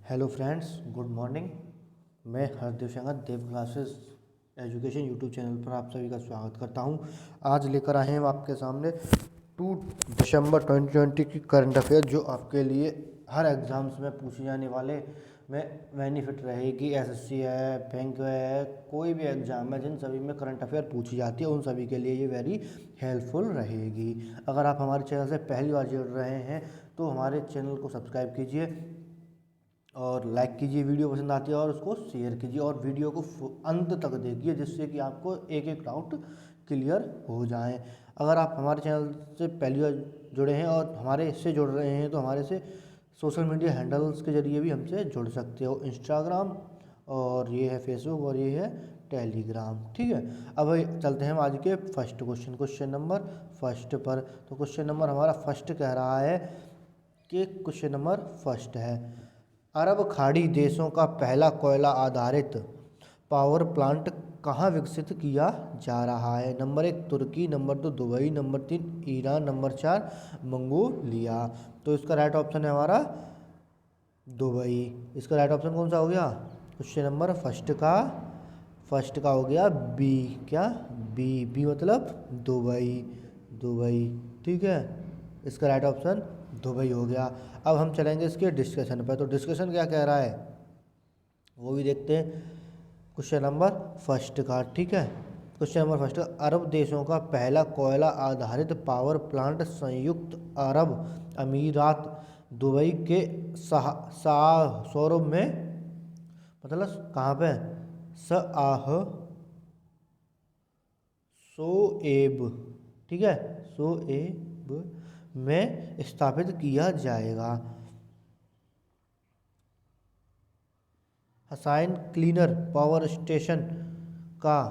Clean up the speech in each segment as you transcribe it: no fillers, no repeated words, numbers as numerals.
Hello friends, good morning. मैं हरदेव शंकर देव classes education YouTube channel पर आप सभी का स्वागत करता हूं। आज लेकर आए हैं हम आपके सामने 2 दिसंबर 2020 की करंट अफेयर, जो आपके लिए हर एग्ज़ाम्स में पूछे जाने वाले में बेनिफिट रहेगी। एसएससी है, बैंक है, कोई भी एग्ज़ाम है जिन सभी में करंट अफेयर पूछी जाती है उन सभी के लिए ये वेरी हेल्पफुल रहेगी। अगर आप हमारे चैनल से पहली बार जुड़ रहे हैं तो हमारे चैनल को सब्सक्राइब कीजिए और लाइक कीजिए, वीडियो पसंद आती है और उसको शेयर कीजिए और वीडियो को अंत तक देखिए, जिससे कि आपको एक एक डाउट क्लियर हो जाए। अगर आप हमारे चैनल से पहली बार जुड़े हैं और हमारे इससे जुड़ रहे हैं तो हमारे से सोशल मीडिया हैंडल्स के जरिए भी हमसे जुड़ सकते हो। इंस्टाग्राम और ये है फेसबुक और ये है टेलीग्राम। ठीक है, अब चलते हैं हम आज के फर्स्ट क्वेश्चन नंबर फर्स्ट पर। तो क्वेश्चन नंबर हमारा फर्स्ट कह रहा है कि क्वेश्चन नंबर फर्स्ट है, अरब खाड़ी देशों का पहला कोयला आधारित पावर प्लांट कहाँ विकसित किया जा रहा है? नंबर 1 तुर्की, number 2 Dubai, number 3 Iran, number 4 Mongolia. तो इसका राइट ऑप्शन है हमारा दुबई। इसका राइट ऑप्शन कौन सा हो गया? क्वेश्चन नंबर फर्स्ट का हो गया बी। क्या? बी मतलब दुबई। दुबई, ठीक है, इसका राइट ऑप्शन दुबई हो गया। अब हम चलेंगे इसके डिस्कशन पर। तो डिस्कशन क्या कह रहा है वो भी देखते हैं क्वेश्चन नंबर फर्स्ट का। ठीक है, क्वेश्चन नंबर फर्स्ट, अरब देशों का पहला कोयला आधारित पावर प्लांट संयुक्त अरब अमीरात दुबई के शोरूम में, मतलब कहाँ पे? शोएब, ठीक है, शोएब में स्थापित किया जाएगा। हसाइन क्लीनर पावर स्टेशन का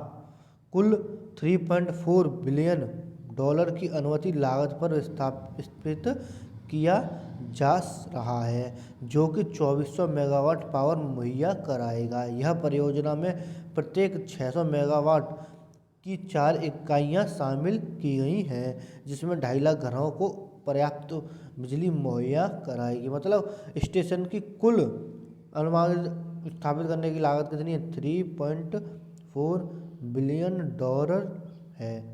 कुल 3.4 बिलियन डॉलर की अनुमानित लागत पर स्थापित किया जा रहा है, जो कि 2400 मेगावाट पावर मुहैया कराएगा। यह परियोजना में प्रत्येक 600 मेगावाट की 4 इकाइयाँ शामिल की गई हैं, जिसमें 2.5 लाख घरों को पर्याप्त बिजली मुहैया कराएगी। मतलब स्टेशन की कुल अनुमानित स्थापित करने की लागत कितनी है? 3.4 बिलियन डॉलर है।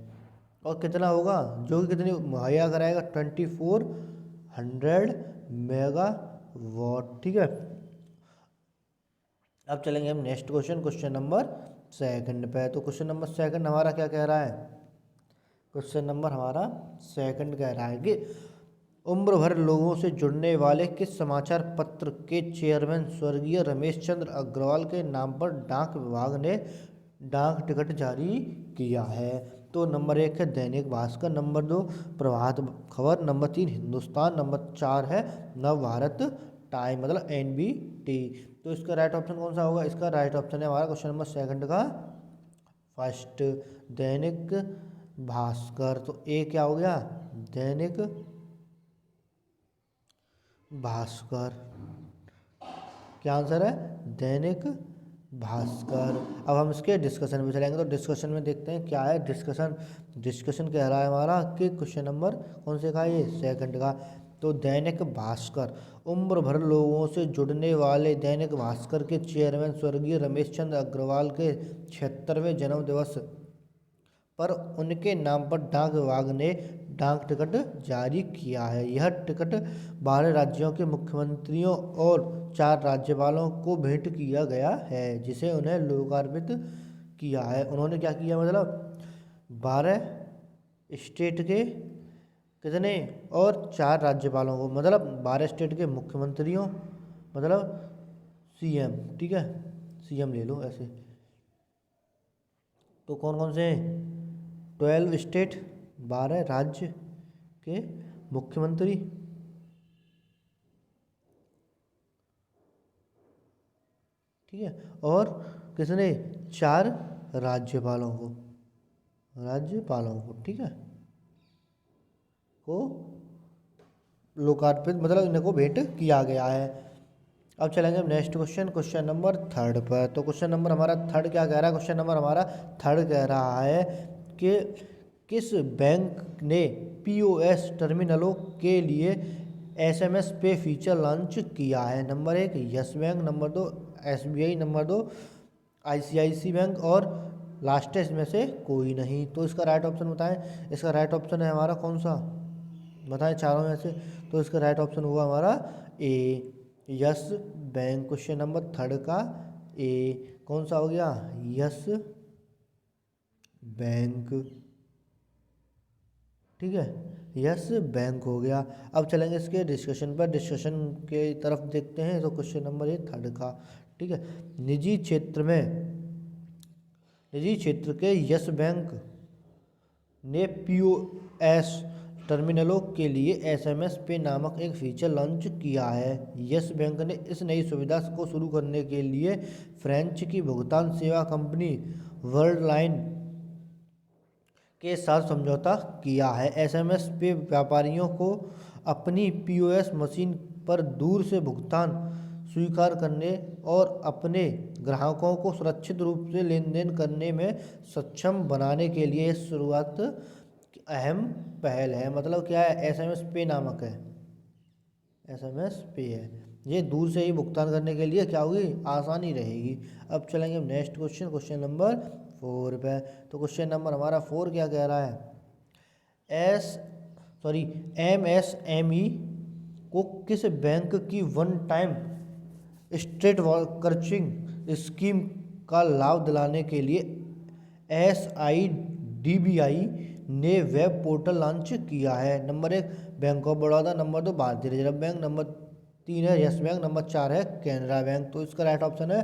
और कितना होगा? जो कि कितनी मुहैया कराएगा? 2400 मेगावाट। ठीक है, अब चलेंगे हम नेक्स्ट क्वेश्चन नंबर सेकंड पे। तो क्वेश्चन नंबर सेकंड हमारा क्या कह रहा है? क्वेश्चन नंबर हमारा सेकंड कह रहा है कि उम्र भर लोगों से जुड़ने वाले किस समाचार पत्र के चेयरमैन स्वर्गीय रमेश चंद्र अग्रवाल के नाम पर डाक विभाग ने डाक टिकट जारी किया है? तो नंबर 1 है Dainik Bhaskar, number 2 Prabhat Khabar, number 3 Hindustan, number 4 है नव भारत टाइम, मतलब NBT। तो इसका राइट ऑप्शन कौन सा होगा? इसका राइट ऑप्शन है हमारा क्वेश्चन नंबर सेकंड का फर्स्ट, दैनिक भास्कर। तो ए क्या हो गया? दैनिक भास्कर। क्या आंसर है? दैनिक भास्कर। अब हम इसके डिस्कशन में चलेंगे। तो डिस्कशन में देखते हैं क्या है डिस्कशन कह रहा है हमारा कि क्वेश्चन नंबर कौन से का है? ये सेकंड का। तो दैनिक भास्कर, उम्र भर लोगों से जुड़ने वाले दैनिक भास्कर के चेयरमैन स्वर्गीय रमेश चंद्र अग्रवाल के 76वें जन्म दिवस पर उनके नाम पर डाक विभाग ने डाक टिकट जारी किया है। यह टिकट 12 राज्यों के मुख्यमंत्रियों और 4 राज्यपालों को भेंट किया गया है, जिसे उन्हें लोकार्पित किया है। उन्होंने क्या किया? मतलब 12 स्टेट के कितने और 4 राज्यपालों को, मतलब 12 स्टेट के मुख्यमंत्रियों, मतलब CM, ठीक है, CM ले लो ऐसे। तो कौन कौन से हैं? 12 स्टेट, 12 राज्य के मुख्यमंत्री, ठीक है, और किसने? 4 राज्यपालों को, ठीक है, को लोकार्पित, मतलब इनको भेंट किया गया है। अब चलेंगे नेक्स्ट क्वेश्चन नंबर थर्ड पर। तो क्वेश्चन नंबर हमारा थर्ड क्या कह रहा है? क्वेश्चन नंबर हमारा थर्ड कह रहा है कि किस बैंक ने POS टर्मिनलों के लिए एसएमएस पे फीचर लॉन्च किया है? Number 1 Yes Bank, number 2 SBI, number 2 ICICI bank और लास्ट है इसमें से कोई नहीं। तो इसका राइट ऑप्शन बताएं। इसका राइट ऑप्शन है हमारा कौन सा, बताएं चारों में से। तो इसका राइट ऑप्शन होगा हमारा ए यस बैंक। क्वेश्चन नंबर 3 का ए कौन सा हो गया, यस बैंक, ठीक है, यस बैंक हो गया। अब चलेंगे इसके डिस्कशन पर, डिस्कशन के तरफ देखते हैं। तो क्वेश्चन नंबर 3 का, ठीक है, निजी क्षेत्र के यस बैंक ने पीओएस टर्मिनलों के लिए एसएमएस पे नामक एक फीचर लॉन्च किया है। यस बैंक ने इस नई सुविधा को शुरू करने के लिए फ्रेंच की भुगतान सेवा कंपनी वर्ल्डलाइन के साथ समझौता किया है। एसएमएस पे व्यापारियों को अपनी पीओएस मशीन पर दूर से भुगतान स्वीकार करने और अपने ग्राहकों को सुरक्षित रूप से लेन देन करने में सक्षम बनाने के लिए शुरुआत अहम पहल है। मतलब क्या है, एसएमएस पे नामक है, एसएमएस पे है, ये दूर से ही भुगतान करने के लिए क्या होगी, आसानी रहेगी। अब चलेंगे नेक्स्ट क्वेश्चन, क्वेश्चन नंबर 4 पे। तो क्वेश्चन नंबर हमारा 4 क्या कह रहा है, एमएसएमई को किस बैंक की वन टाइम स्ट्रेट खर्चिंग स्कीम का लाभ दिलाने के लिए एसआईडीबीआई ने वेब पोर्टल लॉन्च किया है? Number 1 bank of Baroda, number 2 भारतीय रिजर्व बैंक, नंबर 3 है यस बैंक, नंबर 4 है कैनरा बैंक। तो इसका राइट ऑप्शन है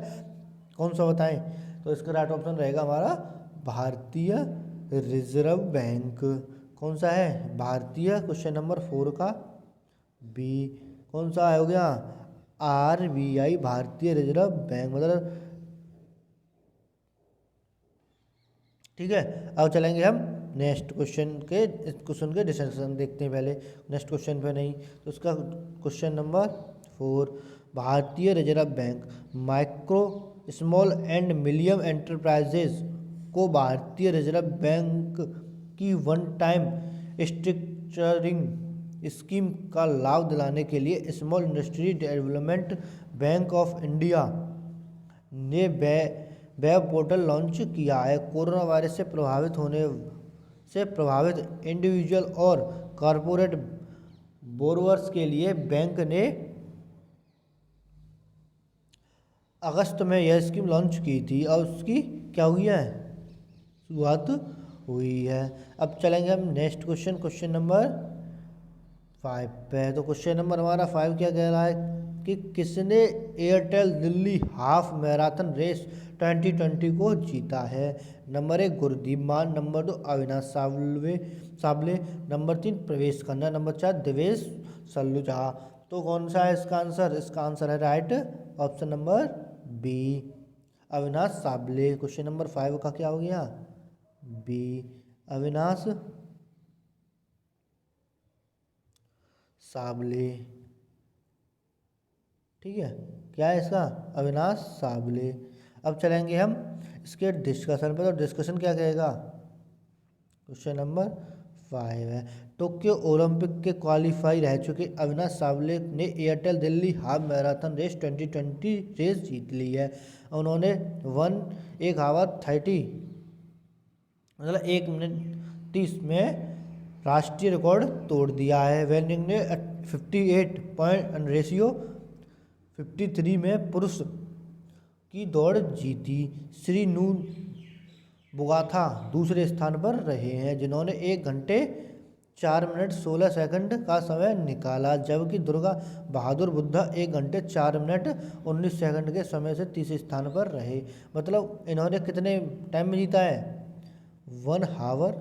कौन सा बताएं। तो इसका राइट ऑप्शन रहेगा हमारा भारतीय रिजर्व बैंक। कौन सा है, भारतीय। क्वेश्चन नंबर 4 का बी कौन सा हो गया, आरबीआई, भारतीय रिजर्व बैंक, मतलब ठीक है। अब चलेंगे हम नेक्स्ट क्वेश्चन के डिस्कशन देखते हैं। पहले नेक्स्ट क्वेश्चन पे नहीं, तो उसका क्वेश्चन नंबर 4, भारतीय reserve bank micro small and medium enterprises को भारतीय रिजर्व बैंक की वन टाइम स्ट्रक्चरिंग स्कीम का लाभ दिलाने के लिए small industry development bank of India ने वेब पोर्टल लॉन्च किया है। कोरोना वायरस से प्रभावित इंडिविजुअल और कॉरपोरेट बोरोवर्स के लिए बैंक ने अगस्त में यह स्कीम लॉन्च की थी और उसकी क्या हुई है, शुरुआत हुई है। अब चलेंगे हम नेक्स्ट क्वेश्चन, क्वेश्चन नंबर 5 पे। तो क्वेश्चन नंबर हमारा 5 क्या कह रहा है कि किसने Airtel Delhi half marathon race 2020 को जीता है? नंबर 1 गुरदीप मान, नंबर 2 अविनाश साबले, नंबर 3 प्रवेश खन्ना, नंबर 4 देवेश सलूजा। तो कौन सा है इसका आंसर? इसका आंसर है right option number B, Avinash Sable. Question number 5 का क्या हो गया, बी, अविनाश साबले, ठीक है, क्या है इसका, अविनाश साबले। अब चलेंगे हम इसके डिस्कशन पर। तो डिस्कशन क्या कहेगा, क्वेश्चन नंबर 5 है, टोक्यो ओलंपिक के क्वालिफाई रह चुके अविनाश साबले ने Airtel Delhi half marathon race 2020 race जीत ली है। उन्होंने 1 आवर 30 मतलब 1 मिनट 30 में राष्ट्रीय रिकॉर्ड तोड़ दिया है। वेनिंग ने 58 पॉइंट रेशियो 53 में पुरुष की दौड़ जीती। श्री नून बुगाथा दूसरे स्थान पर रहे हैं, जिन्होंने 1 घंटे 4 मिनट 16 सेकंड का समय निकाला, जबकि दुर्गा बहादुर बुद्धा 1 घंटे 4 मिनट 19 सेकंड के समय से तीसरे स्थान पर रहे। मतलब इन्होंने कितने टाइम में जीता है, 1 आवर,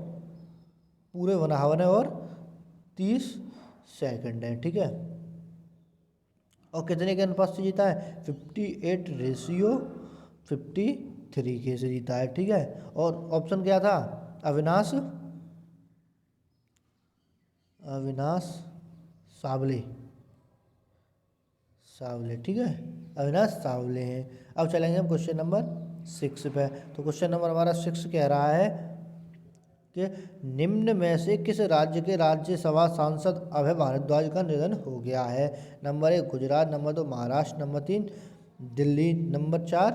पूरे 1 आवर है और 30 सेकंड है, ठीक है। और कितने के अनुपात से जीता है, 58 रेशियो 53 के से जीता है, ठीक है। और ऑप्शन क्या था, अविनाश साबले, ठीक है, अविनाश साबले हैं। अब चलेंगे हम क्वेश्चन नंबर 6 पे। तो क्वेश्चन नंबर हमारा 6 कह रहा है कि निम्न में से किस राज्य के राज्यसभा सांसद अभय भारद्वाज का निधन हो गया है? Number 1 Gujarat, number 2 Maharashtra, number 3 Delhi, number 4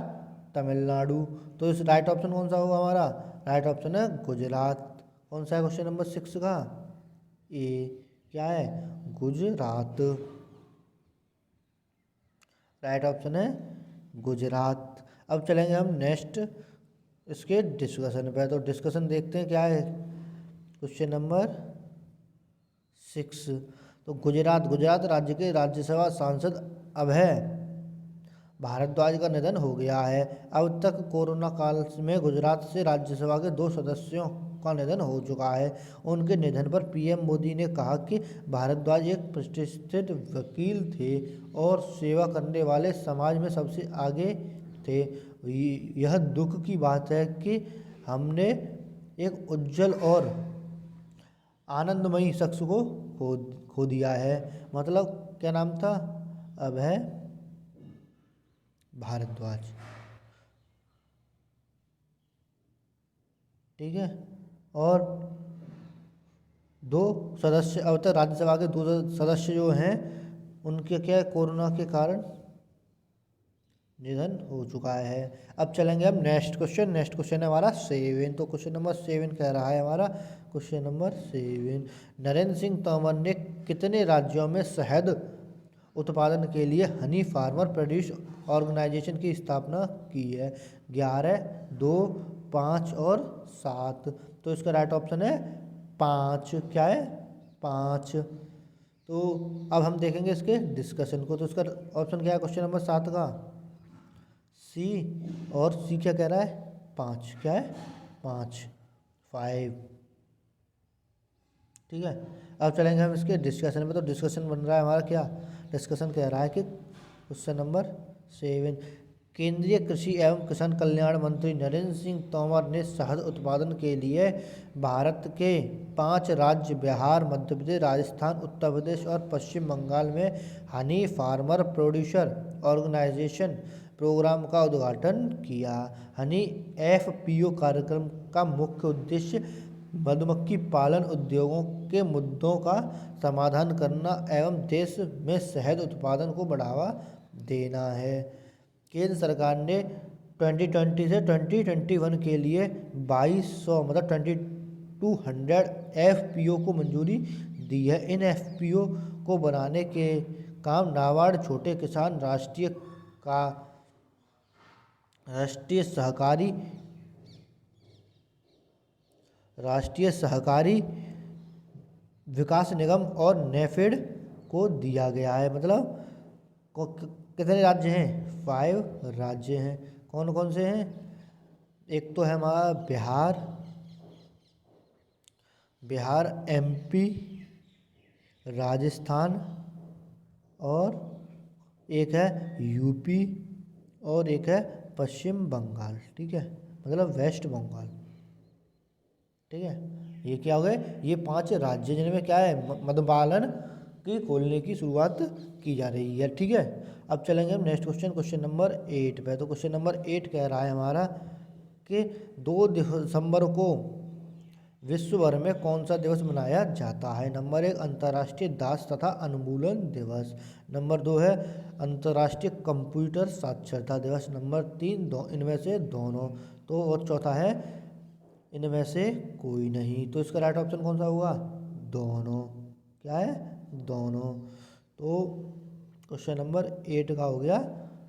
Tamil Nadu. तो इस राइट ऑप्शन कौन सा होगा हमारा? राइट ऑप्शन है गुजरात। कौन सा है क्वेश्चन नंबर 6 का? ए। क्या है? गुजरात। राइट ऑप्शन है गुजरात। अब चलेंगे हम नेक्स्ट इसके डिस्कशन पे। तो डिस्कशन देखते हैं क्या है क्वेश्चन नंबर 6। तो गुजरात राज्य के राज्यसभा सांसद अभय भारद्वाज का निधन हो गया है। अब तक कोरोना काल में गुजरात से राज्यसभा के 2 सदस्यों का निधन हो चुका है। उनके निधन पर पीएम मोदी ने कहा कि भारद्वाज एक प्रतिष्ठित वकील थे और सेवा करने वाले समाज में सबसे आगे थे। यह दुख की बात है कि हमने एक उज्जवल और आनंदमयी शख्स को खो दिया है। मतलब क्या नाम था? अभय भारद्वाज। ठीक है। और 2 सदस्य अब तक राज्यसभा के 2 सदस्य जो हैं उनके क्या कोरोना के कारण निधन हो चुका है। अब चलेंगे हम नेक्स्ट क्वेश्चन है हमारा 7। तो क्वेश्चन नंबर 7 कह रहा है हमारा क्वेश्चन नंबर 7, नरेंद्र सिंह तोमर ने कितने राज्यों में शहद उत्पादन के लिए हनी फार्मर प्रोड्यूस ऑर्गेनाइजेशन की स्थापना की है? 11, 2, 5 और 7। तो इसका राइट ऑप्शन है 5। क्या है? 5। तो अब हम देखेंगे इसके डिस्कशन को। तो इसका ऑप्शन क्या है क्वेश्चन नंबर 7 का? सी। और सी क्या कह रहा है? 5। क्या है? 5। ठीक है। अब चलेंगे हम इसके डिस्कशन में। तो डिस्कशन बन रहा है हमारा क्या? डिस्कशन कह रहा है कि क्वेश्चन नंबर 7, केंद्रीय कृषि एवं किसान कल्याण मंत्री नरेंद्र सिंह तोमर ने शहद उत्पादन के लिए भारत के 5 राज्य बिहार, मध्य प्रदेश, राजस्थान, उत्तर प्रदेश और पश्चिम बंगाल में honey farmer producer organisation programme का उद्घाटन किया। हनी एफपीओ कार्यक्रम का मुख्य उद्देश्य मधुमक्खी पालन उद्योगों के मुद्दों का समाधान करना एवं देश में शहद उत्पादन को बढ़ावा देना है। केंद्र सरकार ने 2020 से 2021 के लिए 2200 मतलब 2200 एफपीओ को मंजूरी दी है। इन एफपीओ को बनाने के काम नाबार्ड, छोटे किसान, राष्ट्रीय सहकारी विकास निगम और नेफेड को दिया गया है। मतलब कितने राज्य हैं? 5 राज्य हैं। कौन कौन से हैं? एक तो है हमारा बिहार, एमपी, राजस्थान और एक है यूपी और एक है पश्चिम बंगाल। ठीक है, मतलब वेस्ट बंगाल। ठीक है, ये क्या हो गए? ये 5 राज्य जिनमें क्या है मधुपालन की खोलने की शुरुआत की जा रही है। ठीक है। अब चलेंगे हम नेक्स्ट क्वेश्चन नंबर 8 पे। तो क्वेश्चन नंबर 8 कह रहा है हमारा कि 2 दिसंबर को विश्व भर में कौन सा दिवस मनाया जाता है? नंबर 1 अंतर्राष्ट्रीय दास तथा उन्मूलन दिवस, नंबर 2 है अंतर्राष्ट्रीय कंप्यूटर साक्षरता दिवस, नंबर 3 इनमें से दोनों, तो और चौथा है इनमें से कोई नहीं। तो इसका राइट ऑप्शन कौन सा हुआ? दोनों। क्या है? दोनों। तो क्वेश्चन नंबर 8 का हो गया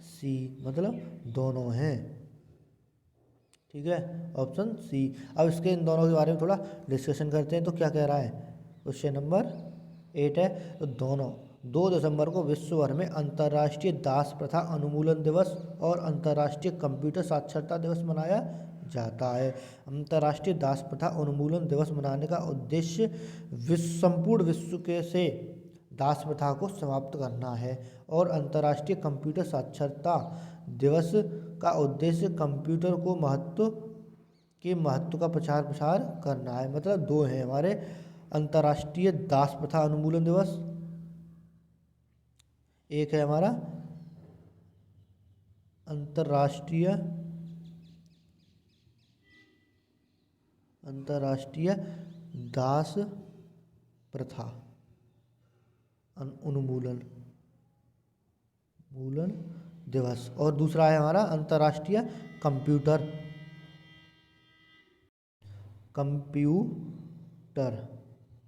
सी, मतलब दोनों हैं। ठीक है, ऑप्शन सी। अब इसके इन दोनों के बारे में थोड़ा डिस्कशन करते हैं। तो क्या कह रहा है? क्वेश्चन नंबर 8 है तो दोनों 2 दिसंबर को विश्व भर में अंतर्राष्ट्रीय दास प्रथा उन्मूलन दिवस और अंतर्राष्ट्रीय कंप्यूटर साक्षरता दिवस मनाया जाता है। अंतर्राष्ट्रीय दास प्रथा उन्मूलन दिवस मनाने का उद्देश्य संपूर्ण विश्व के से दास प्रथा को समाप्त करना है और अंतर्राष्ट्रीय कंप्यूटर साक्षरता दिवस का उद्देश्य कंप्यूटर को महत्व का प्रसार करना है। मतलब 2 हैं हमारे, अंतर्राष्ट्रीय दास प्रथा उन्मूलन दिवस, एक है हमारा अंतर्राष्ट्रीय दास प्रथा उन्मूलन मूलन दिवस। और दूसरा है हमारा अंतर्राष्ट्रीय कंप्यूटर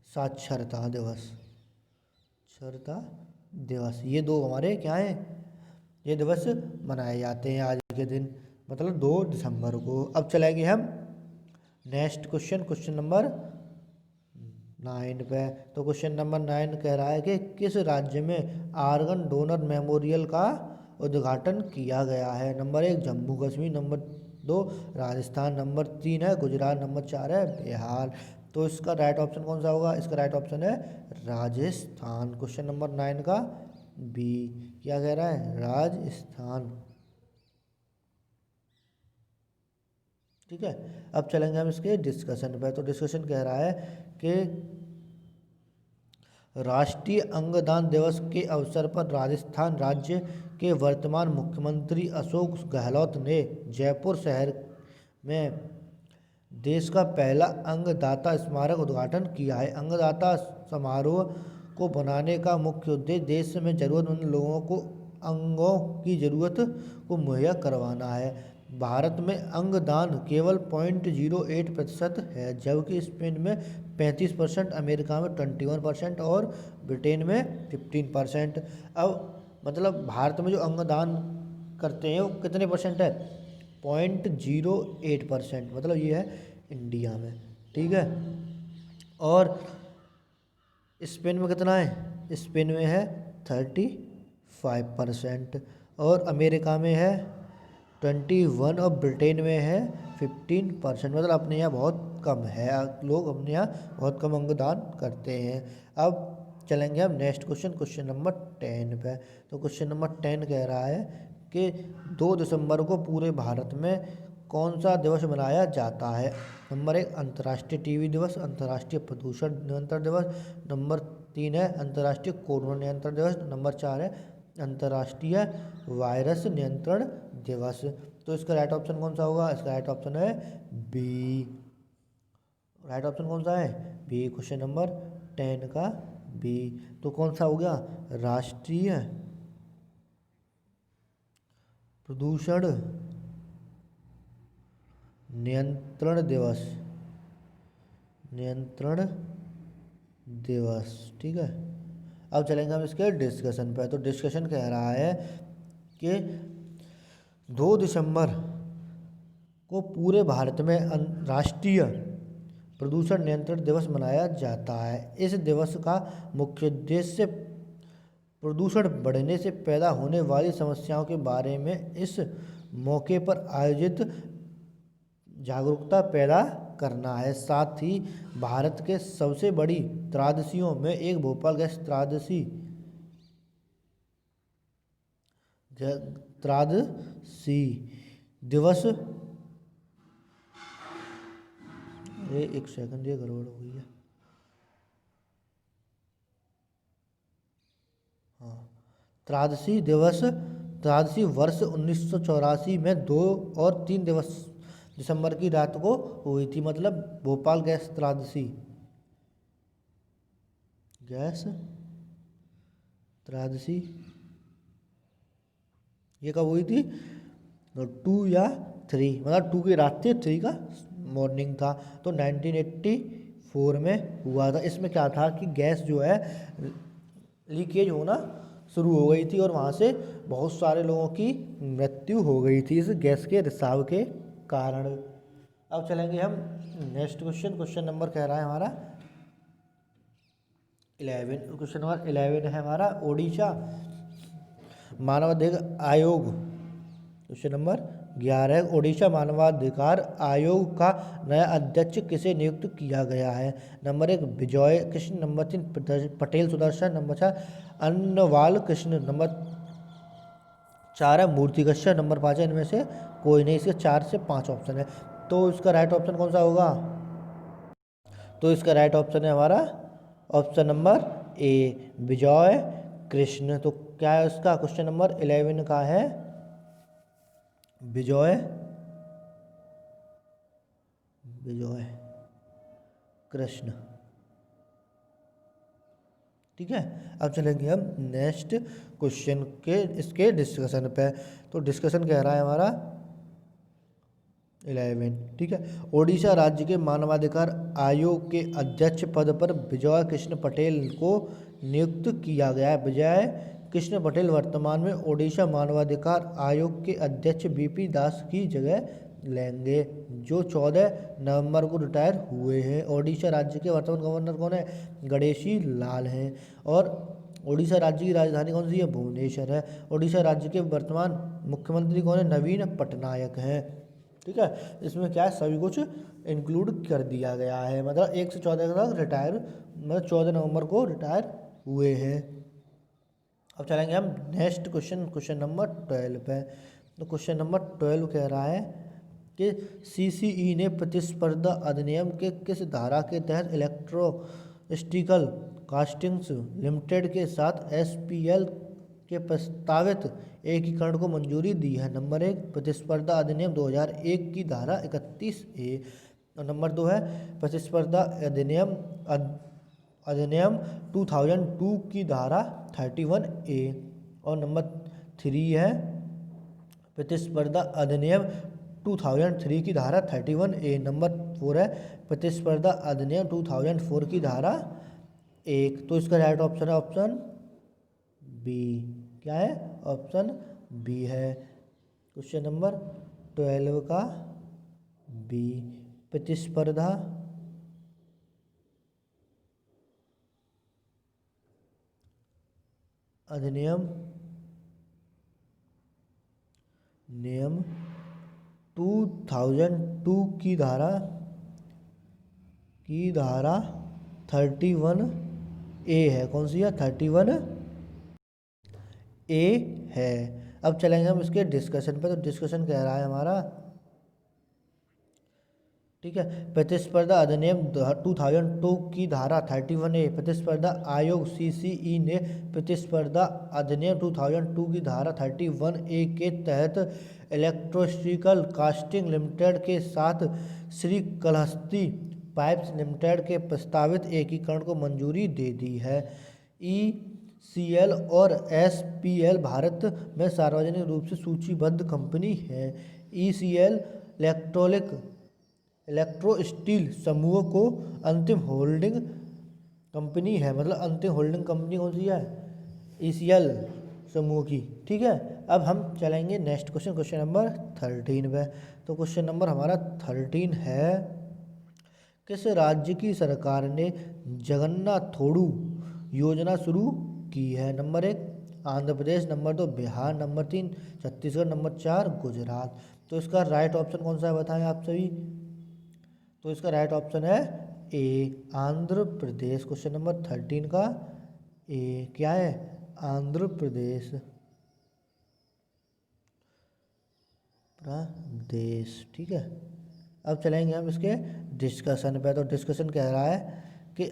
साक्षरता दिवस। ये दो हमारे क्या हैं, ये दिवस मनाए जाते हैं आज के दिन, मतलब 2 दिसंबर को। अब चलेंगे हम नेक्स्ट क्वेश्चन नंबर 9 पे। तो क्वेश्चन नंबर 9 कह रहा है कि किस राज्य में आर्गन डोनर मेमोरियल का उद्घाटन किया गया है। Number 1 Jammu Kashmir, number 2 Rajasthan, number 3 है गुजरात, नंबर 4 है बिहार। तो इसका राइट ऑप्शन कौन सा होगा, इसका राइट ऑप्शन है राजस्थान। क्वेश्चन नंबर 9 का बी क्या कह रहा है, राजस्थान। ठीक है, अब चलेंगे हम इसके डिस्कशन पे। तो डिस्कशन कह रहा है कि राष्ट्रीय अंगदान दिवस के अवसर पर राजस्थान राज्य के वर्तमान मुख्यमंत्री अशोक गहलोत ने जयपुर शहर में देश का पहला अंगदाता स्मारक उद्घाटन किया है। अंगदाता समारोह को बनाने का मुख्य उद्देश्य देश में जरूरतमंद लोगों को अंगों की जरूरत को मुहैया करवाना है। भारत में अंगदान केवल 0.08% है, जबकि स्पेन में 35%, अमेरिका में 21% और ब्रिटेन में 15%। अब मतलब भारत में जो अंगदान करते हैं वो कितने परसेंट है, 0.08%, मतलब ये है इंडिया में। ठीक है, और स्पेन में कितना है, स्पेन में है 35% और अमेरिका में है 21 और ब्रिटेन में है 15%, मतलब अपने यहाँ बहुत कम है, लोग अपने यहाँ बहुत कम अंगदान करते हैं। अब चलेंगे हम नेक्स्ट क्वेश्चन नंबर 10 पे। तो क्वेश्चन नंबर 10 कह रहा है कि 2 दिसंबर को पूरे भारत में कौन सा दिवस मनाया जाता है। नंबर 1 अंतर्राष्ट्रीय टीबी दिवस, अंतर्राष्ट्रीय प्रदूषण नियंत्रण दिवस, नंबर 3 है अंतर्राष्ट्रीय कोरोना नियंत्रण दिवस, नंबर 4 है अंतर्राष्ट्रीय वायरस नियंत्रण दिवस। तो इसका राइट ऑप्शन कौन सा होगा, इसका राइट ऑप्शन है बी। राइट ऑप्शन कौन सा है, बी। क्वेश्चन नंबर 10 का बी। तो कौन सा हो गया, राष्ट्रीय प्रदूषण नियंत्रण दिवस। ठीक है, अब चलेंगे हम इसके डिस्कशन पे। तो डिस्कशन कह रहा है कि 2 दिसंबर को पूरे भारत में राष्ट्रीय प्रदूषण नियंत्रण दिवस मनाया जाता है। इस दिवस का मुख्य उद्देश्य प्रदूषण बढ़ने से पैदा होने वाली समस्याओं के बारे में इस मौके पर आयोजित जागरूकता पैदा करना है। साथ ही भारत के सबसे बड़ी त्रासदियों में एक भोपाल गैस त्रासदी दिवस, एक सेकंड, ये गड़बड़ हो गई है। हाँ, त्रासदी वर्ष 1984 में 2 और 3 दिसंबर की रात को हुई थी, मतलब भोपाल गैस त्रासदी ये कब हुई थी, 2 या 3, मतलब 2 की रात थी, 3 का मॉर्निंग था। तो 1984 में हुआ था। इसमें क्या था कि गैस जो है लीकेज होना शुरू हो गई थी और वहाँ से बहुत सारे लोगों की मृत्यु हो गई थी इस गैस के रिसाव के कारण। अब चलेंगे हम नेक्स्ट क्वेश्चन नंबर कह रहा है हमारा 11। क्वेश्चन नंबर 11 है हमारा ओडिशा मानवाधिकार आयोग। क्वेश्चन नंबर 11 है ओडिशा मानवाधिकार आयोग का नया अध्यक्ष किसे नियुक्त किया गया है। Number 1 Vijay Krishna, number 3 Patel Sudarshan, number 4 Annawal Krishna, number 4 है मूर्ति कश्यप, नंबर 5 है इनमें से कोई नहीं। इसके 4 से 5 ऑप्शन है, तो इसका राइट ऑप्शन कौन सा होगा, तो इसका राइट ऑप्शन है हमारा option number A Vijay Krishna. तो क्या है उसका, क्वेश्चन नंबर 11 का है विजय। कृष्ण। ठीक है, अब चलेंगे हम नेक्स्ट क्वेश्चन के इसके डिस्कशन पे। तो डिस्कशन कह रहा है हमारा 11। ठीक है, ओडिशा राज्य के मानवाधिकार आयोग के अध्यक्ष पद पर विजय कृष्ण पटेल को नियुक्त किया गया है। विजय कृष्ण पटेल वर्तमान में ओडिशा मानवाधिकार आयोग के अध्यक्ष बीपी दास की जगह लेंगे, जो 14 नवंबर को रिटायर हुए हैं। ओडिशा राज्य के वर्तमान गवर्नर कौन है? गणेशी लाल हैं। और ओडिशा राज्य की राजधानी कौन सी है? भुवनेश्वर है। ओडिशा राज्य के वर्तमान मुख्यमंत्री कौन है? नवीन पटनायक हैं। ठीक है, इसमें क्या है, सभी कुछ इंक्लूड कर दिया गया है। मतलब 1 से 14 तक रिटायर, मतलब 14 नवंबर को रिटायर हुए हैं। अब चलेंगे हम नेक्स्ट क्वेश्चन, क्वेश्चन नंबर 12 पे। तो क्वेश्चन नंबर 12 कह रहा है कि सीसीई ने प्रतिस्पर्धा अधिनियम के किस धारा के तहत इलेक्ट्रोस्टिकल कास्टिंग्स लिमिटेड के साथ एसपीएल के प्रस्तावित एकीकरण को मंजूरी दी है? नंबर 1 प्रतिस्पर्धा अधिनियम 2001 की धारा 31A, और नंबर 2 है प्रतिस्पर्धा अधिनियम 2002 की धारा 31A, और नंबर 3 है प्रतिस्पर्धा अधिनियम 2003 की धारा 31A। नंबर 4 है प्रतिस्पर्धा अधिनियम 2004 की धारा 1। तो इसका राइट ऑप्शन है ऑप्शन बी। क्या है? ऑप्शन बी है क्वेश्चन नंबर 12 का बी। प्रतिस्पर्धा अधिनियम नियम 2002 की धारा 31A है। कौन सी है? 31A है। अब चलेंगे हम इसके डिस्कशन पे। तो डिस्कशन कह रहा है हमारा, ठीक है, प्रतिस्पर्धा अधिनियम 2002 की धारा 31A। प्रतिस्पर्धा आयोग सीसीई ने प्रतिस्पर्धा अधिनियम 2002 की धारा 31A के तहत इलेक्ट्रोस्टिकल कास्टिंग लिमिटेड के साथ श्री कालहस्ती पाइप्स लिमिटेड के प्रस्तावित एकीकरण को मंजूरी दे दी है। ईसीएल और एसपीएल भारत में सार्वजनिक रूप से सूचीबद्ध कंपनी है। ईसीएल इलेक्ट्रो स्टील समूह को अंतिम होल्डिंग कंपनी है। मतलब अंतिम होल्डिंग कंपनी कौन सी है? ईसीएल समूह की। ठीक है, अब हम चलेंगे नेक्स्ट क्वेश्चन, क्वेश्चन नंबर 13 पे। तो क्वेश्चन नंबर हमारा 13 है, किस राज्य की सरकार ने जगन्नाथोडु योजना शुरू की है? Number 1 Andhra Pradesh, number 2 Bihar, number 3 Chhattisgarh, number 4 Gujarat. तो इसका राइट ऑप्शन कौन सा है बताएं आप सभी? तो इसका राइट ऑप्शन है ए, आंध्र प्रदेश। क्वेश्चन नंबर 13 का ए। क्या है? आंध्र प्रदेश। ठीक है, अब चलेंगे हम इसके डिस्कशन पे। तो डिस्कशन कह रहा है कि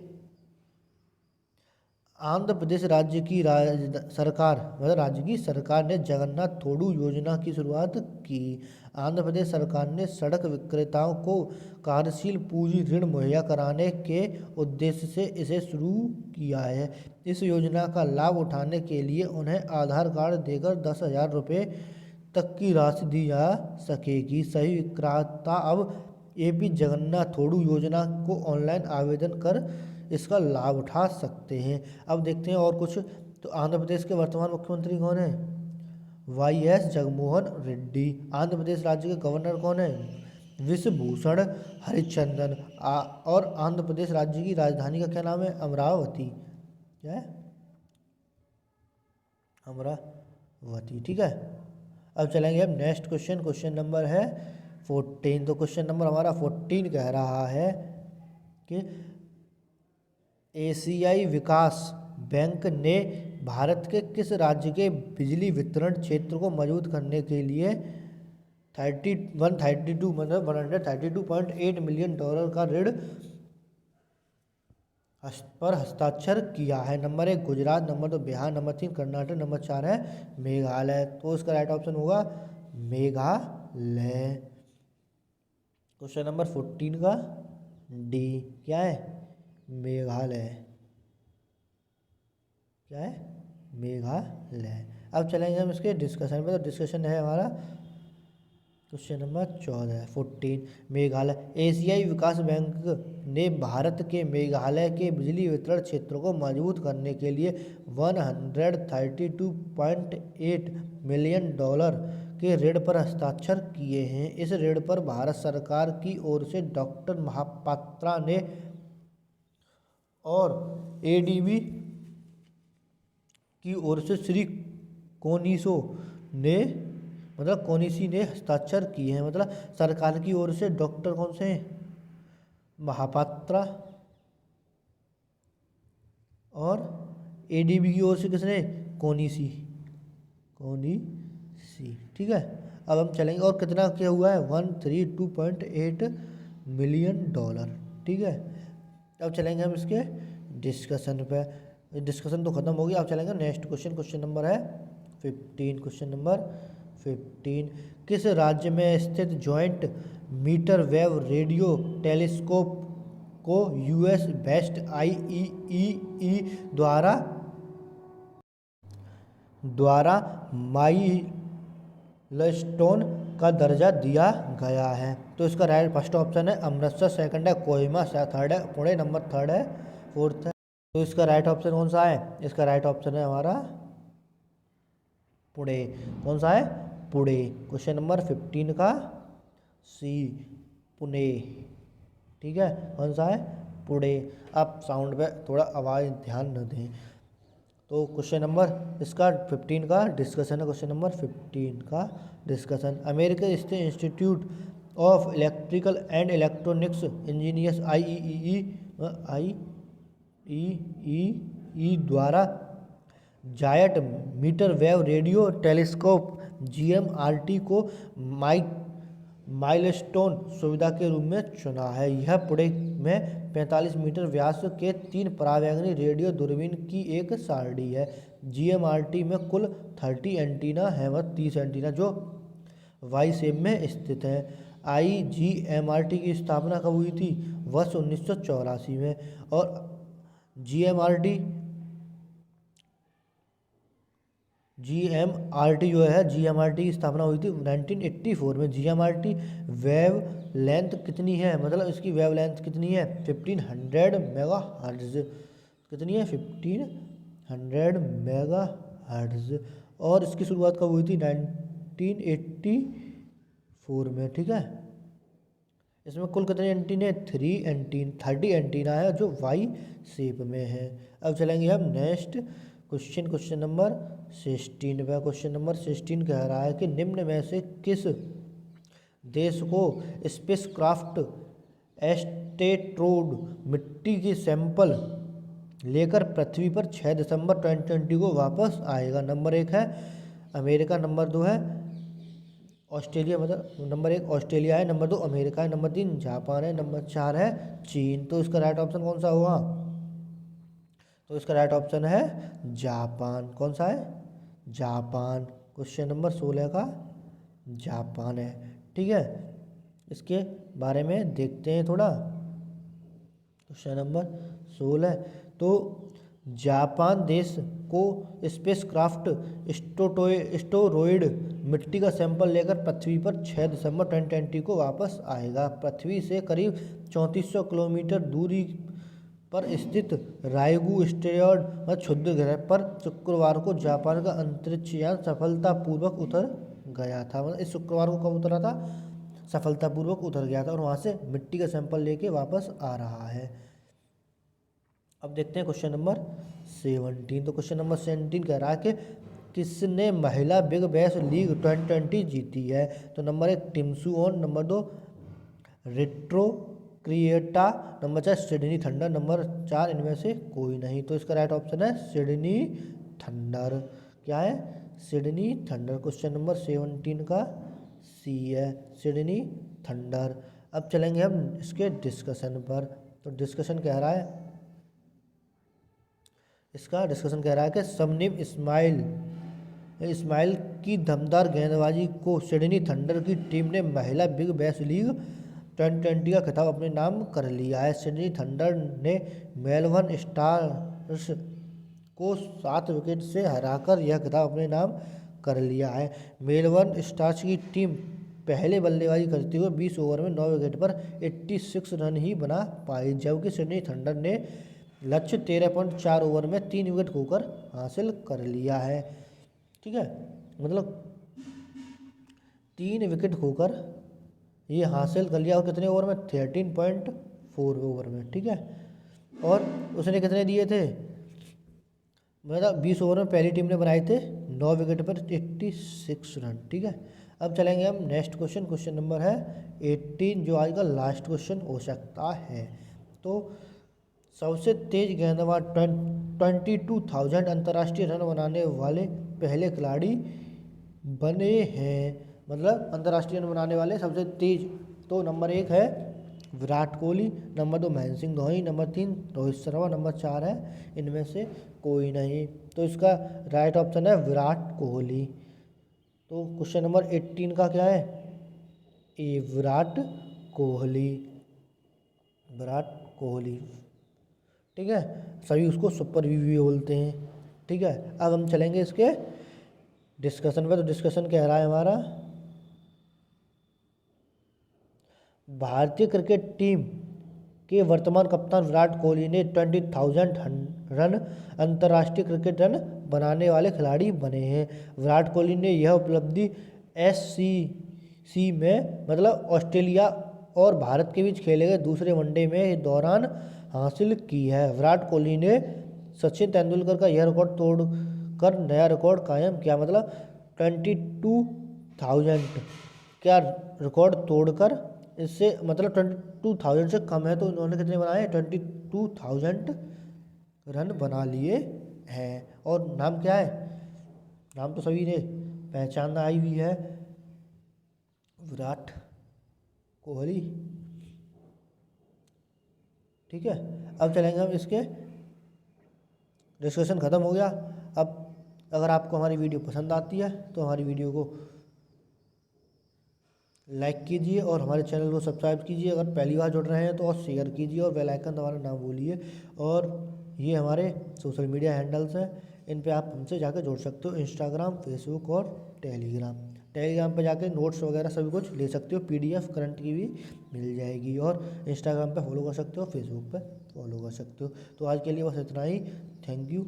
आंध्र प्रदेश राज्य की सरकार, मतलब राज्य की सरकार ने जगन्नाथोडु योजना की शुरुआत की। आंध्र प्रदेश सरकार ने सड़क विक्रेताओं को कार्यशील पूंजी ऋण मुहैया कराने के उद्देश्य से इसे शुरू किया है। इस योजना का लाभ उठाने के लिए उन्हें आधार कार्ड देकर 10,000 रुपये तक की राशि दी जा सकेगी। सही विक्रेता अब एपी जगन्नाथोडु योजना को ऑनलाइन आवेदन कर इसका लाभ उठा सकते हैं। अब देखते हैं और कुछ। तो आंध्र प्रदेश के वर्तमान मुख्यमंत्री कौन है? वाईएस जगनमोहन रेड्डी। आंध्र प्रदेश राज्य के गवर्नर कौन है? विश्वभूषण हरिचंदन। और आंध्र प्रदेश राज्य की राजधानी का क्या नाम है? अमरावती। क्या है? अमरावती। ठीक है, अब चलेंगे हम नेक्स्ट क्वेश्चन, क्वेश्चन नंबर है 14। तो क्वेश्चन नंबर हमारा 14 कह रहा है कि एशियाई विकास बैंक ने भारत के किस राज्य के बिजली वितरण क्षेत्र को मजबूत करने के लिए 132.8 मिलियन डॉलर का ऋण पर हस्ताक्षर किया है? Number 1 Gujarat, number 2 Bihar, number 3 Karnataka, number 4 है मेघालय। तो इसका राइट ऑप्शन होगा मेघालय। क्वेश्चन नंबर 14 का डी क्या है, मेघालय। क्या है, मेघालय। अब चलेंगे हम इसके डिस्कशन पे। तो डिस्कशन है हमारा क्वेश्चन नंबर 14। मेघालय। एशियाई विकास बैंक ने भारत के मेघालय के बिजली वितरण क्षेत्र को मजबूत करने के लिए 132.8 मिलियन डॉलर के ऋण पर हस्ताक्षर किए हैं। इस ऋण पर भारत सरकार की ओर से डॉक्टर महापात्रा ने और एडीबी की ओर से श्री कोनिसो ने कोनिसी ने हस्ताक्षर किए हैं। मतलब सरकार की ओर से डॉक्टर कौन से हैं, महापात्रा, और एडीबी की ओर से किसने, कोनिसी। ठीक है। अब हम चलेंगे और कितना क्या हुआ है, 132.8 मिलियन डॉलर। ठीक है। अब चलेंगे हम इसके डिस्कशन पे। डिस्कशन तो खत्म हो गया। अब चलेंगे नेक्स्ट क्वेश्चन। क्वेश्चन नंबर है 15। Question number 15। किस राज्य में स्थित joint metre wave radio telescope को यूएस बेस्ट आईईई द्वारा माइलस्टोन का दर्जा दिया गया है? तो इसका राइट फर्स्ट ऑप्शन है अमृतसर, सेकंड है कोहिमा, थर्ड है पुणे, नंबर थर्ड है, फोर्थ है। तो इसका राइट ऑप्शन कौन सा है? इसका राइट ऑप्शन है हमारा पुणे। कौन सा है? पुणे। क्वेश्चन नंबर 15 का सी, पुणे। ठीक है। कौन सा है? पुणे। आप साउंड पे थोड़ा आवाज़ ध्यान न दें। तो क्वेश्चन नंबर इसका 15 का डिस्कशन है। क्वेश्चन नंबर 15 का discussion. America state institute of electrical and electronics engineers IEEE द्वारा giant metre wave radio telescope GMRT को माइलस्टोन सुविधा के रूप में चुना है। यह पुणे में 45 मीटर व्यास के 3 परावैंगनी रेडियो दूरबीन की एक सारणी है। जीएमआरटी में कुल 30 एंटीना है, वह 30 एंटीना जो वाई शेप में स्थित है। आईजीएमआरटी की स्थापना कब हुई थी? वर्ष 1984 में। और जीएमआरटी जो है, जीएमआरटी की स्थापना हुई थी 1984 में। जीएमआरटी वेव लेंथ कितनी है? मतलब इसकी वेव लेंथ कितनी है? 1500 मेगा हर्ट्ज। कितनी है? 1500 मेगा हर्ट्ज। और इसकी शुरुआत कब हुई थी? 1984 में। ठीक है। इसमें कुल कितने एंटीने? 30 एंटीना है जो वाई शेप में है। अब चलेंगे हम नेक्स्ट क्वेश्चन। क्वेश्चन नंबर 16 पे। क्वेश्चन नंबर 16 कह रहा है कि निम्न में से किस देश को स्पेसक्राफ्ट एस्टेरोड मिट्टी के सैंपल लेकर पृथ्वी पर 6 दिसंबर 2020 को वापस आएगा? नंबर 1 है अमेरिका, नंबर 2 है ऑस्ट्रेलिया, मतलब नंबर 1 ऑस्ट्रेलिया है, नंबर 2 अमेरिका है, नंबर 3 जापान है, नंबर 4 है चीन। तो इसका राइट ऑप्शन कौन सा हुआ? तो इसका राइट ऑप्शन है जापान। कौन सा है? जापान। क्वेश्चन नंबर 16 का जापान है। ठीक है। इसके बारे में देखते हैं थोड़ा। Question number 16। तो जापान देश को स्पेसक्राफ्ट एस्टेरॉयड मिट्टी का सैंपल लेकर पृथ्वी पर 6 दिसंबर 2020 को वापस आएगा। पृथ्वी से करीब 3400 किलोमीटर दूरी पर स्थित रायगू एस्टेरॉयड क्षुद्र ग्रह पर शुक्रवार को जापान का अंतरिक्ष यान सफलतापूर्वक उतर गया था। मतलब इस शुक्रवार को कब उतरा था? सफलतापूर्वक उतर गया था और वहाँ से मिट्टी का सैंपल लेके वापस आ रहा है। अब देखते हैं क्वेश्चन नंबर 17। तो क्वेश्चन नंबर 17 कह रहा है कि किसने महिला बिग बैश लीग 2020 जीती है? तो नंबर 1 टिमसूओन, नंबर 2 रेट्रो क्रिएटा, नंबर 4 सिडनी थंडर, नंबर 4 इनमें से कोई नहीं। तो इसका राइट ऑप्शन है सिडनी थंडर। क्या है? Sydney thunder. क्वेश्चन नंबर 17 का सी है, सिडनी थंडर। अब चलेंगे हम इसके डिस्कशन पर। तो डिस्कशन कह रहा है, इसका डिस्कशन कह रहा है कि शबनम इस्माइल की दमदार गेंदबाजी को सिडनी थंडर की टीम ने महिला बिग बैश लीग 2020 का खिताब अपने नाम कर लिया है। सिडनी थंडर ने मेलबर्न स्टार्स को 7 विकेट से हराकर यह खिताब अपने नाम कर लिया है। मेलबर्न स्टार्स की टीम पहले बल्लेबाजी करते हुए 20 ओवर में 9 विकेट पर 86 रन ही बना पाई, जबकि सिडनी थंडर ने लक्ष्य 13.4 ओवर में 3 विकेट खोकर हासिल कर लिया है। ठीक है, मतलब 3 विकेट खोकर ये हासिल कर लिया, और कितने ओवर में? 13.4 ओवर में। ठीक है, और उसने कितने दिए थे? मतलब 20 ओवर में पहली टीम ने बनाए थे 9 विकेट पर 86 रन। ठीक है, अब चलेंगे हम नेक्स्ट क्वेश्चन। क्वेश्चन नंबर है 18, जो आज का लास्ट क्वेश्चन हो सकता है। तो सबसे तेज गेंदबाज 22,000 अंतर्राष्ट्रीय रन बनाने वाले पहले खिलाड़ी बने हैं, मतलब अंतर्राष्ट्रीय रन बनाने वाले सबसे तेज। तो नंबर 1 है Virat Kohli, number 2 Mahendra Singh Dhoni, number 3 Rohit Sharma, number 4 है इनमें से कोई नहीं। तो इसका राइट ऑप्शन है विराट कोहली। तो क्वेश्चन नंबर 18 का क्या है? ए विराट कोहली, विराट कोहली। ठीक है, सभी उसको सुपर भी बोलते हैं। ठीक है, अब हम चलेंगे इसके डिस्कशन पे। तो डिस्कशन कह रहा है हमारा, भारतीय क्रिकेट टीम के वर्तमान कप्तान विराट कोहली ने 20,000 रन अंतर्राष्ट्रीय क्रिकेट रन बनाने वाले खिलाड़ी बने हैं। विराट कोहली ने यह उपलब्धि SCC में, मतलब ऑस्ट्रेलिया और भारत के बीच खेले गए दूसरे वनडे में दौरान हासिल की है। विराट कोहली ने सचिन तेंदुलकर का यह रिकॉर्ड तोड़कर नया रिकॉर्ड कायम किया, मतलब 22,000 क्या रिकॉर्ड तोड़कर, इससे मतलब 22,000 से कम है, तो इन्होंने कितने बनाए? 22,000 रन बना लिए हैं। और नाम क्या है? नाम तो सभी ने पहचान आई हुई है, विराट कोहली। ठीक है, अब चलेंगे हम इसके, डिस्कशन ख़त्म हो गया। अब अगर आपको हमारी वीडियो पसंद आती है तो हमारी वीडियो को लाइक कीजिए और हमारे चैनल को सब्सक्राइब कीजिए। अगर पहली बार जुड़ रहे हैं तो और शेयर कीजिए और बेल आइकन दबाना ना भूलिए। और ये हमारे सोशल मीडिया हैंडल्स हैं, इन पे आप हमसे जाकर जुड़ सकते हो, इंस्टाग्राम, फेसबुक और टेलीग्राम पे जाके नोट्स वगैरह सभी कुछ ले सकते हो, PDF करंट की भी मिल जाएगी। और इंस्टाग्राम पे फॉलो कर सकते हो, फेसबुक पे फॉलो कर सकते हो। तो आज के लिए बस इतना ही। Thank you.